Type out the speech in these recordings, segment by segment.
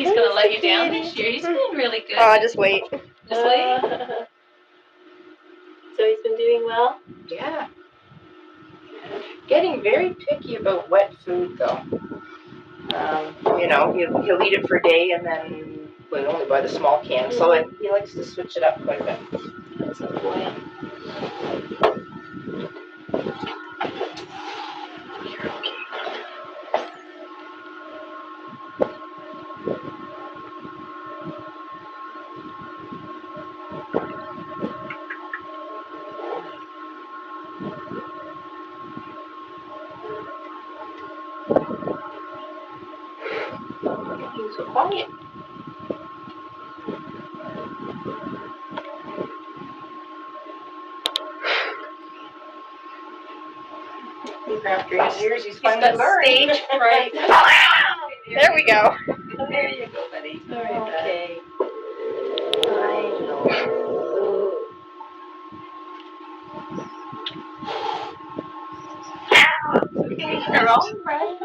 He's going to let you down this year. He's doing really good. Just wait. Just wait. So he's been doing well? Yeah. Getting very picky about wet food, though. You know, he'll eat it for a day and then only buy the small can. So he likes to switch it up quite a bit. That's a boy. He's so quiet. After years, he's finally learned. Stage fright. There we go. There you go, buddy. Okay. They're all right.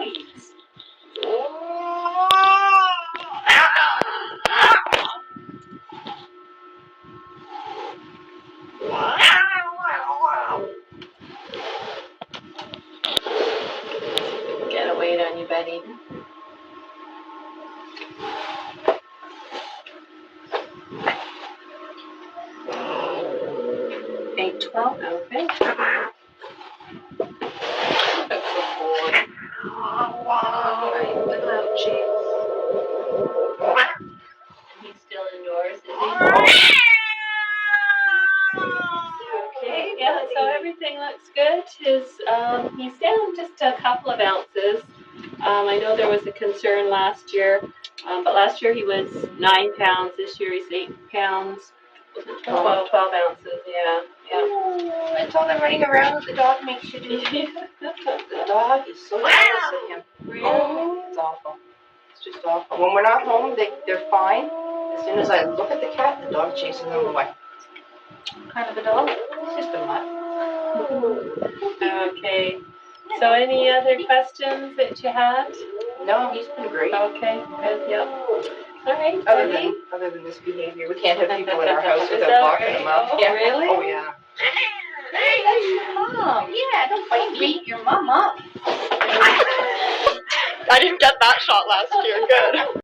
Get a weight on you, Betty. Eight, 12. Okay. That's a boy. Right, the ouchies. He's still indoors, is he? Okay, yeah, so everything looks good. He's down just a couple of ounces. I know there was a concern last year, but last year he was 9 pounds. This year he's 8 pounds. 12 ounces, yeah. It's all the running around that the dog makes you do. The dog is so jealous of him. Really? It's awful. It's just awful. When we're not home, they're fine. As soon as I look at the cat, the dog chases them away. What kind of a dog? It's just a mutt. Okay. So any other questions that you had? No, he's been great. Okay, good, yep. All right, Other than this behavior, we can't have people in our house without locking them up. Oh, Yeah. really? Oh, yeah. Hey, that's your mom. Yeah, don't fight and beat your mom up. I didn't get that shot last year. Good.